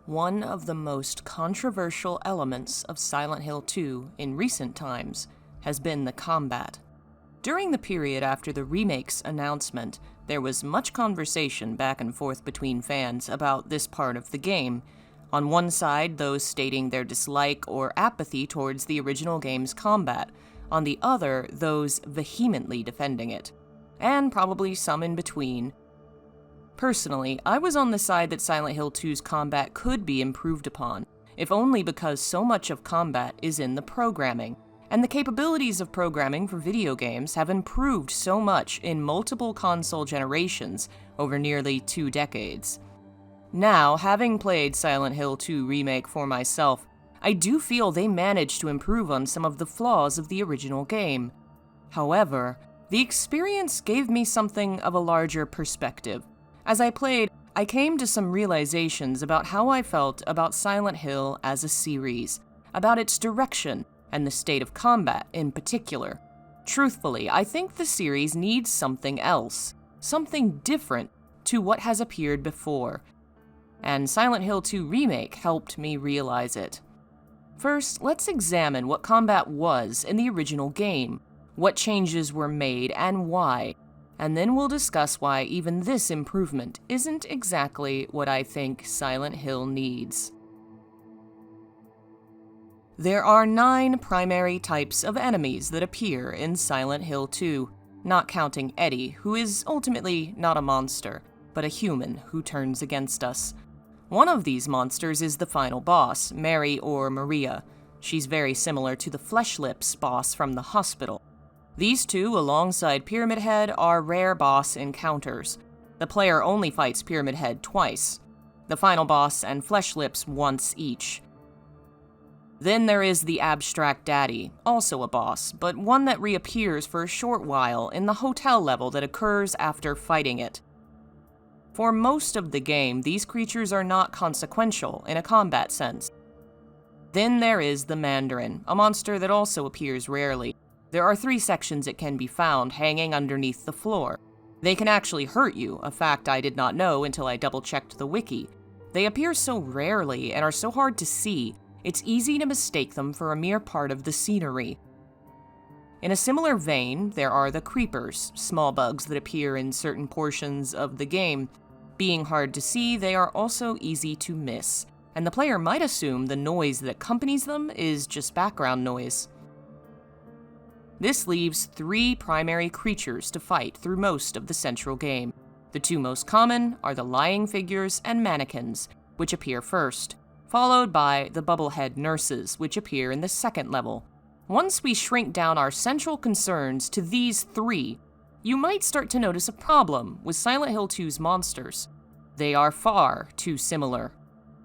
One of the most controversial elements of Silent Hill 2 in recent times has been the combat. During the period after the remake's announcement, there was much conversation back and forth between fans about this part of the game. On one side, those stating their dislike or apathy towards the original game's combat. On the other, those vehemently defending it. And probably some in between. Personally, I was on the side that Silent Hill 2's combat could be improved upon, if only because so much of combat is in the programming, and the capabilities of programming for video games have improved so much in multiple console generations over nearly 2 decades. Now, having played Silent Hill 2 Remake for myself, I do feel they managed to improve on some of the flaws of the original game. However, the experience gave me something of a larger perspective. As I played, I came to some realizations about how I felt about Silent Hill as a series, about its direction, and the state of combat in particular. Truthfully, I think the series needs something else, something different to what has appeared before, and Silent Hill 2 Remake helped me realize it. First, let's examine what combat was in the original game, what changes were made and why, and then we'll discuss why even this improvement isn't exactly what I think Silent Hill needs. There are 9 primary types of enemies that appear in Silent Hill 2, not counting Eddie, who is ultimately not a monster, but a human who turns against us. One of these monsters is the final boss, Mary or Maria. She's very similar to the Flesh Lips boss from the hospital. These two, alongside Pyramid Head, are rare boss encounters. The player only fights Pyramid Head twice, the final boss and Flesh Lips once each. Then there is the Abstract Daddy, also a boss, but one that reappears for a short while in the hotel level that occurs after fighting it. For most of the game, these creatures are not consequential in a combat sense. Then there is the Mandarin, a monster that also appears rarely. There are 3 sections it can be found hanging underneath the floor. They can actually hurt you, a fact I did not know until I double-checked the wiki. They appear so rarely and are so hard to see, it's easy to mistake them for a mere part of the scenery. In a similar vein, there are the Creepers, small bugs that appear in certain portions of the game. Being hard to see, they are also easy to miss, and the player might assume the noise that accompanies them is just background noise. This leaves 3 primary creatures to fight through most of the central game. The 2 most common are the lying figures and mannequins, which appear first, followed by the bubblehead nurses, which appear in the second level. Once we shrink down our central concerns to these 3, you might start to notice a problem with Silent Hill 2's monsters. They are far too similar.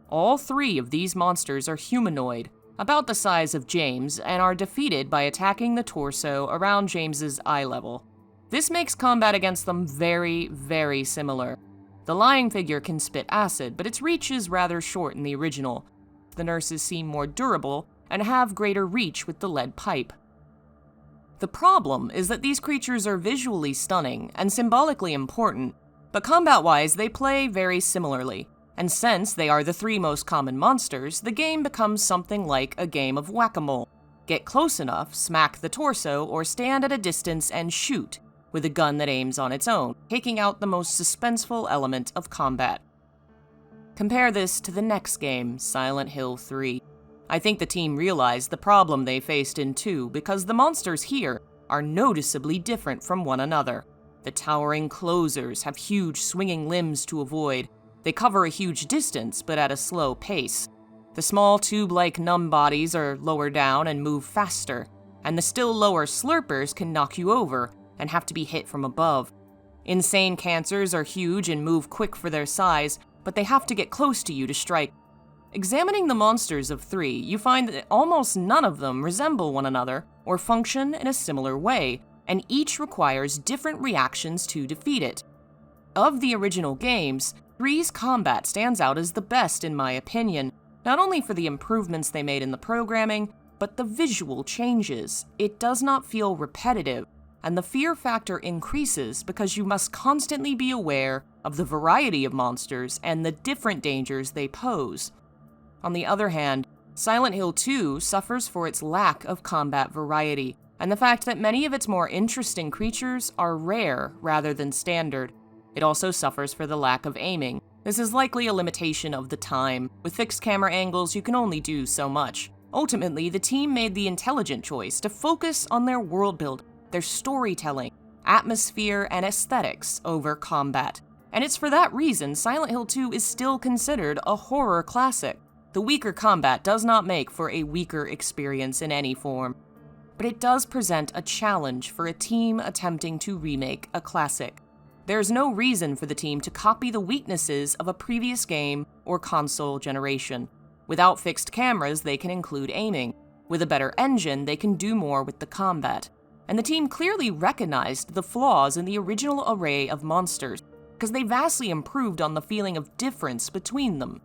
All 3 of these monsters are humanoid, about the size of James, and are defeated by attacking the torso around James's eye level. This makes combat against them very, very similar. The lying figure can spit acid, but its reach is rather short in the original. The nurses seem more durable and have greater reach with the lead pipe. The problem is that these creatures are visually stunning and symbolically important, but combat-wise they play very similarly. And since they are the 3 most common monsters, the game becomes something like a game of whack-a-mole. Get close enough, smack the torso, or stand at a distance and shoot, with a gun that aims on its own, taking out the most suspenseful element of combat. Compare this to the next game, Silent Hill 3. I think the team realized the problem they faced in 2 because the monsters here are noticeably different from one another. The towering closers have huge swinging limbs to avoid. They cover a huge distance, but at a slow pace. The small tube-like numb bodies are lower down and move faster, and the still lower slurpers can knock you over and have to be hit from above. Insane cancers are huge and move quick for their size, but they have to get close to you to strike. Examining the monsters of 3, you find that almost none of them resemble one another or function in a similar way, and each requires different reactions to defeat it. Of the original games, 3's combat stands out as the best in my opinion, not only for the improvements they made in the programming, but the visual changes. It does not feel repetitive, and the fear factor increases because you must constantly be aware of the variety of monsters and the different dangers they pose. On the other hand, Silent Hill 2 suffers for its lack of combat variety, and the fact that many of its more interesting creatures are rare rather than standard. It also suffers for the lack of aiming. This is likely a limitation of the time. With fixed camera angles, you can only do so much. Ultimately, the team made the intelligent choice to focus on their world building, their storytelling, atmosphere, and aesthetics over combat. And it's for that reason Silent Hill 2 is still considered a horror classic. The weaker combat does not make for a weaker experience in any form, but it does present a challenge for a team attempting to remake a classic. There's no reason for the team to copy the weaknesses of a previous game or console generation. Without fixed cameras, they can include aiming. With a better engine, they can do more with the combat. And the team clearly recognized the flaws in the original array of monsters, because they vastly improved on the feeling of difference between them.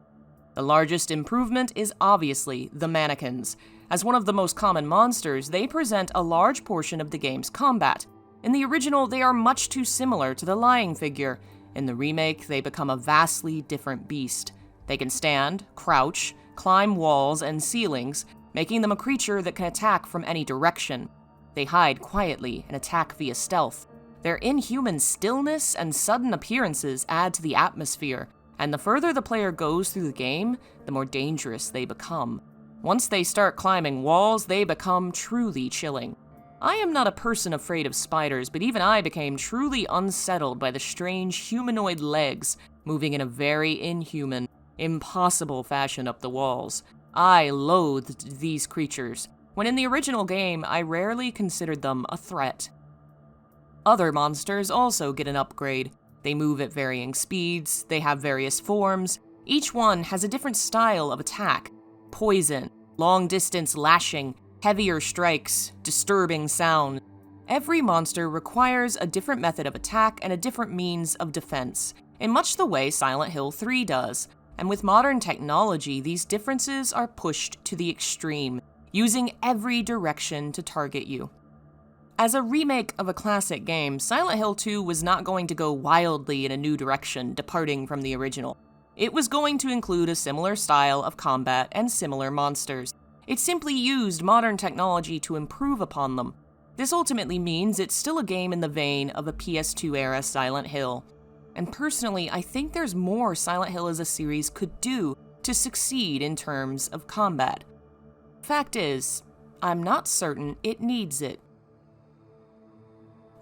The largest improvement is obviously the mannequins. As one of the most common monsters, they present a large portion of the game's combat. In the original, they are much too similar to the lying figure. In the remake, they become a vastly different beast. They can stand, crouch, climb walls and ceilings, making them a creature that can attack from any direction. They hide quietly and attack via stealth. Their inhuman stillness and sudden appearances add to the atmosphere, and the further the player goes through the game, the more dangerous they become. Once they start climbing walls, they become truly chilling. I am not a person afraid of spiders, but even I became truly unsettled by the strange humanoid legs moving in a very inhuman, impossible fashion up the walls. I loathed these creatures, when in the original game I rarely considered them a threat. Other monsters also get an upgrade. They move at varying speeds, they have various forms, each one has a different style of attack. Poison, long-distance lashing, heavier strikes, disturbing sound. Every monster requires a different method of attack and a different means of defense, in much the way Silent Hill 3 does. And with modern technology, these differences are pushed to the extreme, using every direction to target you. As a remake of a classic game, Silent Hill 2 was not going to go wildly in a new direction, departing from the original. It was going to include a similar style of combat and similar monsters. It simply used modern technology to improve upon them. This ultimately means it's still a game in the vein of a PS2-era Silent Hill. And personally, I think there's more Silent Hill as a series could do to succeed in terms of combat. Fact is, I'm not certain it needs it.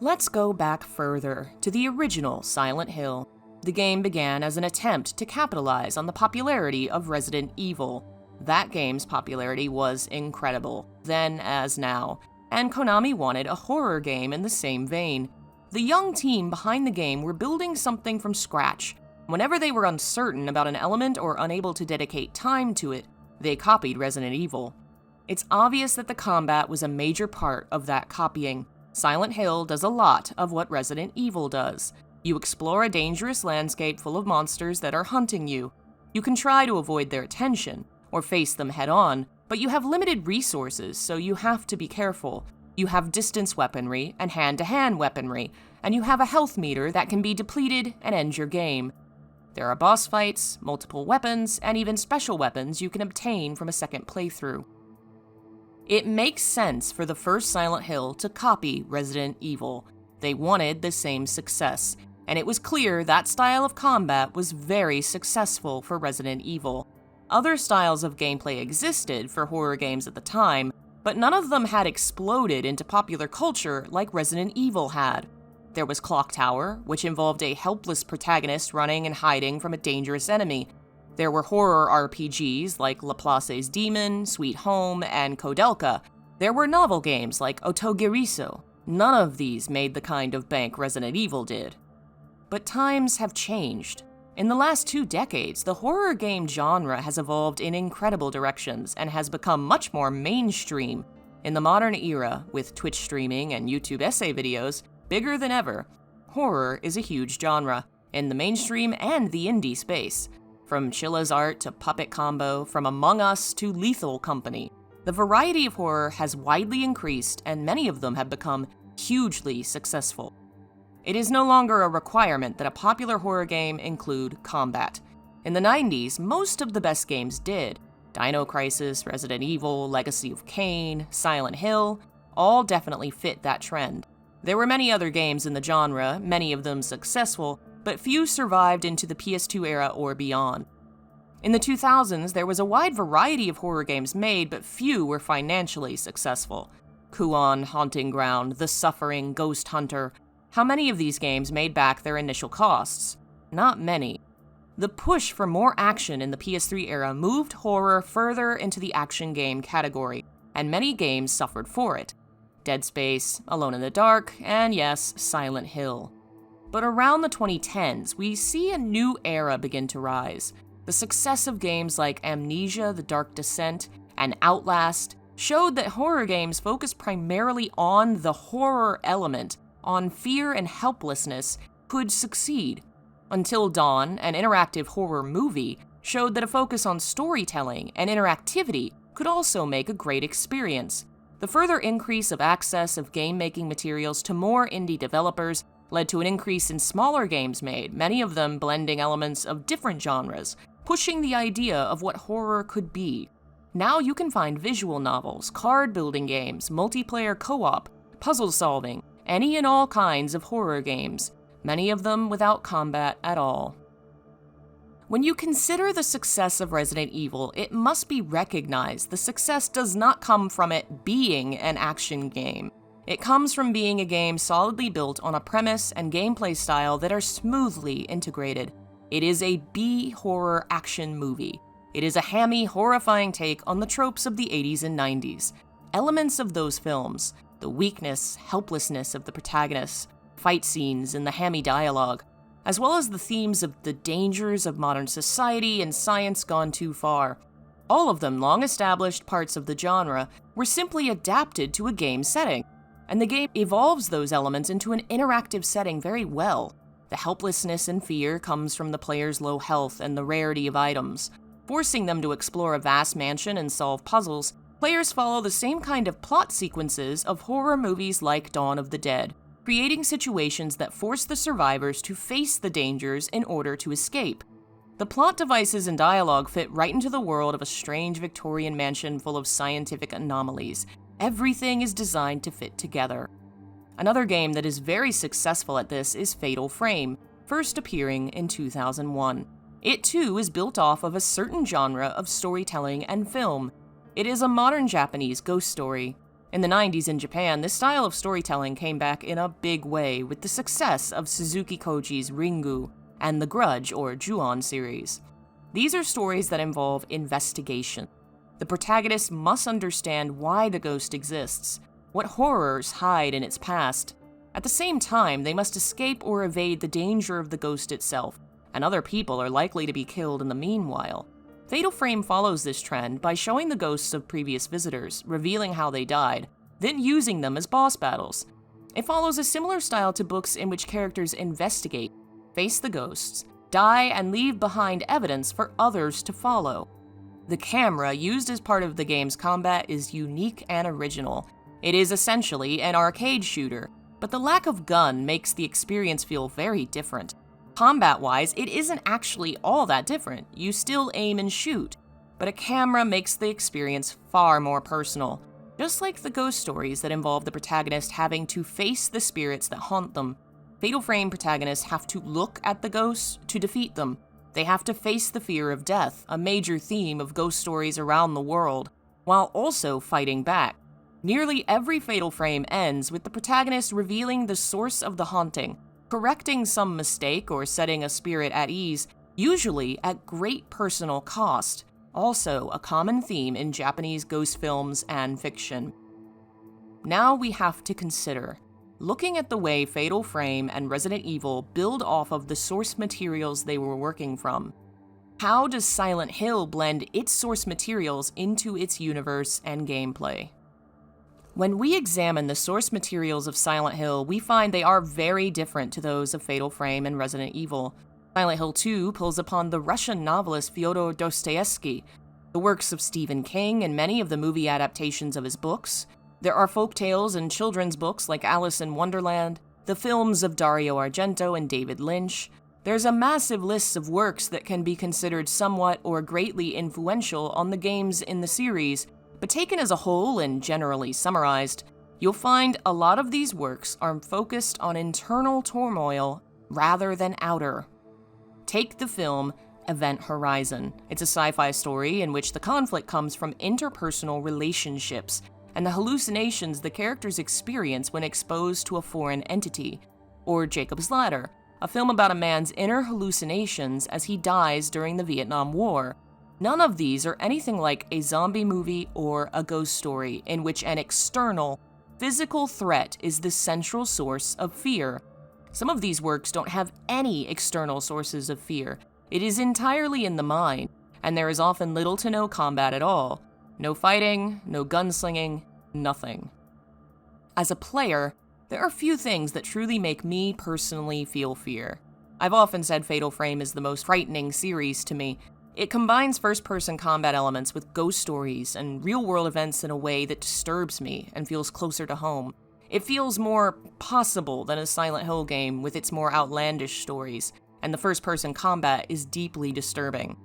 Let's go back further to the original Silent Hill. The game began as an attempt to capitalize on the popularity of Resident Evil. That game's popularity was incredible, then as now, and Konami wanted a horror game in the same vein. The young team behind the game were building something from scratch. Whenever they were uncertain about an element or unable to dedicate time to it, they copied Resident Evil. It's obvious that the combat was a major part of that copying. Silent Hill does a lot of what Resident Evil does. You explore a dangerous landscape full of monsters that are hunting you. You can try to avoid their attention, or face them head-on, but you have limited resources, so you have to be careful. You have distance weaponry and hand-to-hand weaponry, and you have a health meter that can be depleted and end your game. There are boss fights, multiple weapons, and even special weapons you can obtain from a second playthrough. It makes sense for the first Silent Hill to copy Resident Evil. They wanted the same success, and it was clear that style of combat was very successful for Resident Evil. Other styles of gameplay existed for horror games at the time, but none of them had exploded into popular culture like Resident Evil had. There was Clock Tower, which involved a helpless protagonist running and hiding from a dangerous enemy. There were horror RPGs like Laplace's Demon, Sweet Home, and Koudelka. There were novel games like Otogiriso. None of these made the kind of bank Resident Evil did. But times have changed. In the last 2 decades, the horror game genre has evolved in incredible directions and has become much more mainstream. In the modern era, with Twitch streaming and YouTube essay videos bigger than ever, horror is a huge genre, in the mainstream and the indie space. From Chilla's Art to Puppet Combo, from Among Us to Lethal Company, the variety of horror has widely increased and many of them have become hugely successful. It is no longer a requirement that a popular horror game include combat. In the 90s, most of the best games did. Dino Crisis, Resident Evil, Legacy of Kain, Silent Hill, all definitely fit that trend. There were many other games in the genre, many of them successful, but few survived into the PS2 era or beyond. In the 2000s, there was a wide variety of horror games made, but few were financially successful. Kuon, Haunting Ground, The Suffering, Ghost Hunter. How many of these games made back their initial costs? Not many. The push for more action in the PS3 era moved horror further into the action game category, and many games suffered for it. Dead Space, Alone in the Dark, and yes, Silent Hill. But around the 2010s, we see a new era begin to rise. The success of games like Amnesia: The Dark Descent and Outlast showed that horror games focused primarily on the horror element, on fear and helplessness, could succeed. Until Dawn, an interactive horror movie, showed that a focus on storytelling and interactivity could also make a great experience. The further increase of access of game-making materials to more indie developers led to an increase in smaller games made, many of them blending elements of different genres, pushing the idea of what horror could be. Now you can find visual novels, card-building games, multiplayer co-op, puzzle solving, any and all kinds of horror games, many of them without combat at all. When you consider the success of Resident Evil, it must be recognized the success does not come from it being an action game. It comes from being a game solidly built on a premise and gameplay style that are smoothly integrated. It is a B-horror action movie. It is a hammy, horrifying take on the tropes of the 80s and 90s. Elements of those films, the weakness, helplessness of the protagonists, fight scenes, and the hammy dialogue, as well as the themes of the dangers of modern society and science gone too far. All of them long-established parts of the genre were simply adapted to a game setting, and the game evolves those elements into an interactive setting very well. The helplessness and fear comes from the player's low health and the rarity of items. Forcing them to explore a vast mansion and solve puzzles, players follow the same kind of plot sequences of horror movies like Dawn of the Dead, creating situations that force the survivors to face the dangers in order to escape. The plot devices and dialogue fit right into the world of a strange Victorian mansion full of scientific anomalies. Everything is designed to fit together. Another game that is very successful at this is Fatal Frame, first appearing in 2001. It too is built off of a certain genre of storytelling and film. It is a modern Japanese ghost story. In the 90s in Japan, this style of storytelling came back in a big way with the success of Suzuki Koji's Ringu and the Grudge or Ju-on series. These are stories that involve investigation. The protagonist must understand why the ghost exists, what horrors hide in its past. At the same time, they must escape or evade the danger of the ghost itself, and other people are likely to be killed in the meanwhile. Fatal Frame follows this trend by showing the ghosts of previous visitors, revealing how they died, then using them as boss battles. It follows a similar style to books in which characters investigate, face the ghosts, die, and leave behind evidence for others to follow. The camera used as part of the game's combat is unique and original. It is essentially an arcade shooter, but the lack of gun makes the experience feel very different. Combat-wise, it isn't actually all that different. You still aim and shoot, but a camera makes the experience far more personal. Just like the ghost stories that involve the protagonist having to face the spirits that haunt them, Fatal Frame protagonists have to look at the ghosts to defeat them. They have to face the fear of death, a major theme of ghost stories around the world, while also fighting back. Nearly every Fatal Frame ends with the protagonist revealing the source of the haunting, correcting some mistake or setting a spirit at ease, usually at great personal cost, also a common theme in Japanese ghost films and fiction. Now we have to consider, looking at the way Fatal Frame and Resident Evil build off of the source materials they were working from. How does Silent Hill blend its source materials into its universe and gameplay? When we examine the source materials of Silent Hill, we find they are very different to those of Fatal Frame and Resident Evil. Silent Hill 2 pulls upon the Russian novelist Fyodor Dostoevsky, the works of Stephen King, and many of the movie adaptations of his books. There are folktales and children's books like Alice in Wonderland, the films of Dario Argento and David Lynch, There's a massive list of works that can be considered somewhat or greatly influential on the games in the series, but taken as a whole and generally summarized, you'll find a lot of these works are focused on internal turmoil rather than outer. Take the film Event Horizon. It's a sci-fi story in which the conflict comes from interpersonal relationships and the hallucinations the characters experience when exposed to a foreign entity. Or Jacob's Ladder, a film about a man's inner hallucinations as he dies during the Vietnam War. None of these are anything like a zombie movie or a ghost story in which an external, physical threat is the central source of fear. Some of these works don't have any external sources of fear. It is entirely in the mind, and there is often little to no combat at all. No fighting, no gunslinging, nothing. As a player, there are few things that truly make me personally feel fear. I've often said Fatal Frame is the most frightening series to me. It combines first-person combat elements with ghost stories and real-world events in a way that disturbs me and feels closer to home. It feels more possible than a Silent Hill game with its more outlandish stories, and the first-person combat is deeply disturbing.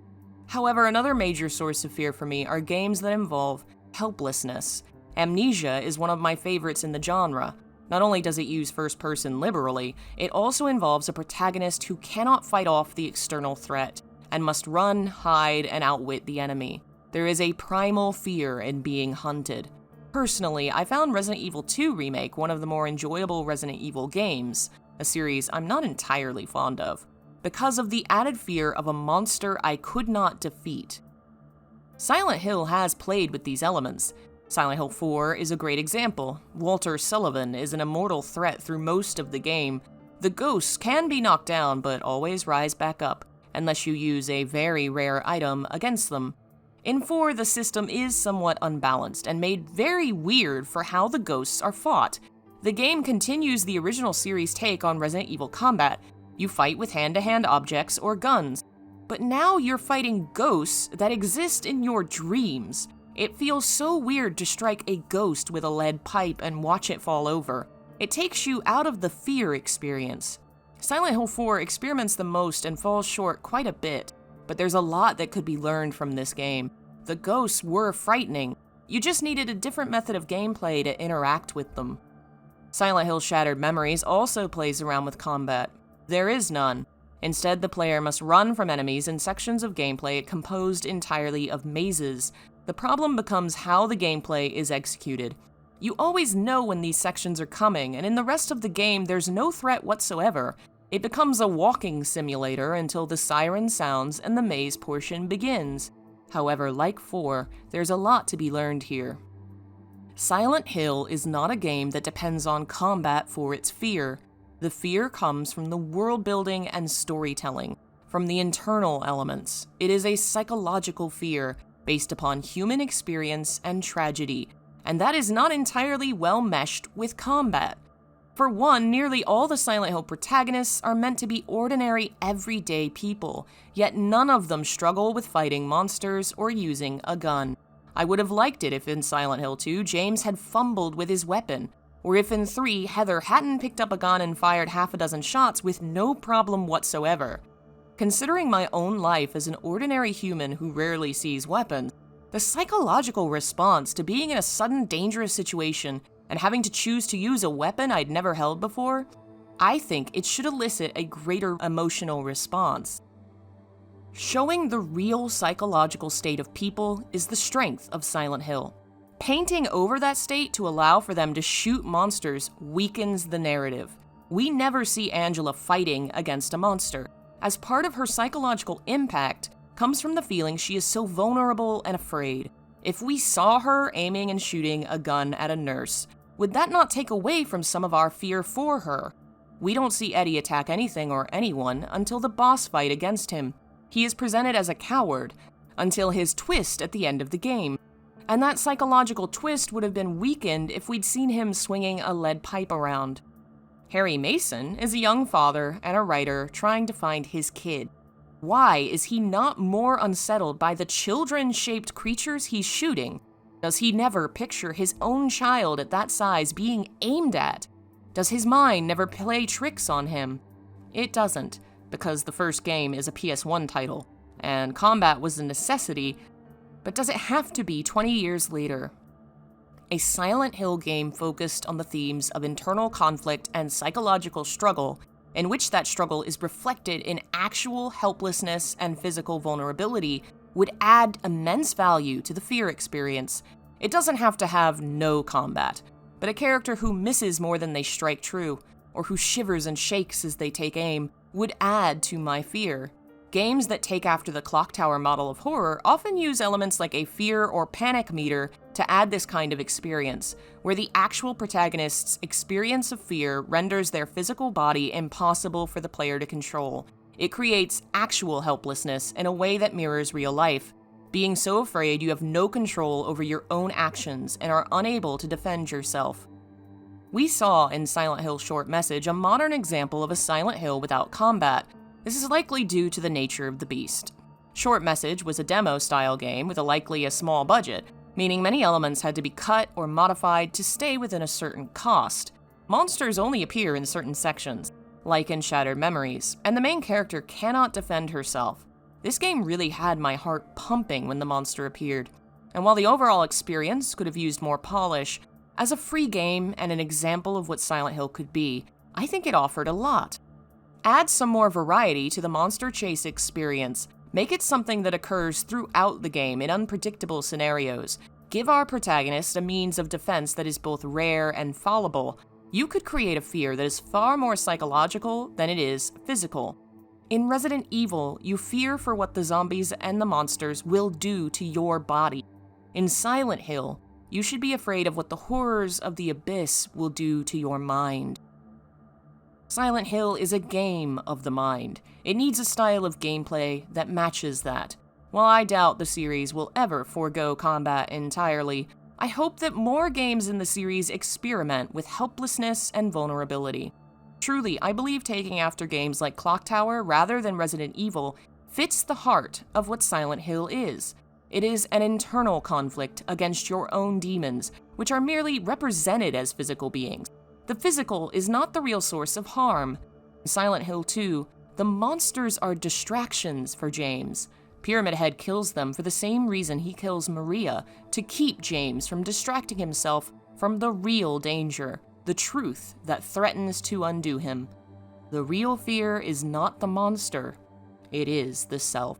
However, another major source of fear for me are games that involve helplessness. Amnesia is one of my favorites in the genre. Not only does it use first-person liberally, it also involves a protagonist who cannot fight off the external threat, and must run, hide, and outwit the enemy. There is a primal fear in being hunted. Personally, I found Resident Evil 2 Remake one of the more enjoyable Resident Evil games, a series I'm not entirely fond of, because of the added fear of a monster I could not defeat. Silent Hill has played with these elements. Silent Hill 4 is a great example. Walter Sullivan is an immortal threat through most of the game. The ghosts can be knocked down, but always rise back up, unless you use a very rare item against them. In 4, the system is somewhat unbalanced and made very weird for how the ghosts are fought. The game continues the original series' take on Resident Evil combat. You fight with hand-to-hand objects or guns, but now you're fighting ghosts that exist in your dreams. It feels so weird to strike a ghost with a lead pipe and watch it fall over. It takes you out of the fear experience. Silent Hill 4 experiments the most and falls short quite a bit, but there's a lot that could be learned from this game. The ghosts were frightening. You just needed a different method of gameplay to interact with them. Silent Hill Shattered Memories also plays around with combat. There is none. Instead, the player must run from enemies in sections of gameplay composed entirely of mazes. The problem becomes how the gameplay is executed. You always know when these sections are coming, and in the rest of the game, there's no threat whatsoever. It becomes a walking simulator until the siren sounds and the maze portion begins. However, like 4, there's a lot to be learned here. Silent Hill is not a game that depends on combat for its fear. The fear comes from the world building and storytelling, from the internal elements. It is a psychological fear based upon human experience and tragedy, and that is not entirely well meshed with combat. For one, nearly all the Silent Hill protagonists are meant to be ordinary, everyday people, yet none of them struggle with fighting monsters or using a gun. I would have liked it if in Silent Hill 2, James had fumbled with his weapon, or if in 3, Heather hadn't picked up a gun and fired half a dozen shots with no problem whatsoever. Considering my own life as an ordinary human who rarely sees weapons, the psychological response to being in a sudden dangerous situation and having to choose to use a weapon I'd never held before, I think it should elicit a greater emotional response. Showing the real psychological state of people is the strength of Silent Hill. Painting over that state to allow for them to shoot monsters weakens the narrative. We never see Angela fighting against a monster, as part of her psychological impact comes from the feeling she is so vulnerable and afraid. If we saw her aiming and shooting a gun at a nurse, would that not take away from some of our fear for her? We don't see Eddie attack anything or anyone until the boss fight against him. He is presented as a coward until his twist at the end of the game. And that psychological twist would have been weakened if we'd seen him swinging a lead pipe around. Harry Mason is a young father and a writer trying to find his kid. Why is he not more unsettled by the children-shaped creatures he's shooting? Does he never picture his own child at that size being aimed at? Does his mind never play tricks on him? It doesn't. because the first game is a PS1 title, and combat was a necessity, but does it have to be 20 years later? A Silent Hill game focused on the themes of internal conflict and psychological struggle, in which that struggle is reflected in actual helplessness and physical vulnerability, would add immense value to the fear experience. It doesn't have to have no combat, but a character who misses more than they strike true, or who shivers and shakes as they take aim, would add to my fear. Games that take after the clock tower model of horror often use elements like a fear or panic meter to add this kind of experience, where the actual protagonist's experience of fear renders their physical body impossible for the player to control. It creates actual helplessness in a way that mirrors real life, being so afraid you have no control over your own actions and are unable to defend yourself. We saw in Silent Hill Short Message a modern example of a Silent Hill without combat. This is likely due to the nature of the beast. Short Message was a demo-style game with likely a small budget, meaning many elements had to be cut or modified to stay within a certain cost. Monsters only appear in certain sections, like in Shattered Memories, and the main character cannot defend herself. This game really had my heart pumping when the monster appeared, and while the overall experience could have used more polish, as a free game and an example of what Silent Hill could be, I think it offered a lot. Add some more variety to the monster chase experience. Make it something that occurs throughout the game in unpredictable scenarios. Give our protagonist a means of defense that is both rare and fallible. You could create a fear that is far more psychological than it is physical. In Resident Evil, you fear for what the zombies and the monsters will do to your body. In Silent Hill, you should be afraid of what the horrors of the abyss will do to your mind. Silent Hill is a game of the mind. It needs a style of gameplay that matches that. While I doubt the series will ever forego combat entirely, I hope that more games in the series experiment with helplessness and vulnerability. Truly, I believe taking after games like Clock Tower rather than Resident Evil fits the heart of what Silent Hill is. It is an internal conflict against your own demons, which are merely represented as physical beings. The physical is not the real source of harm. In Silent Hill 2, the monsters are distractions for James. Pyramid Head kills them for the same reason he kills Maria, to keep James from distracting himself from the real danger, the truth that threatens to undo him. The real fear is not the monster, it is the self.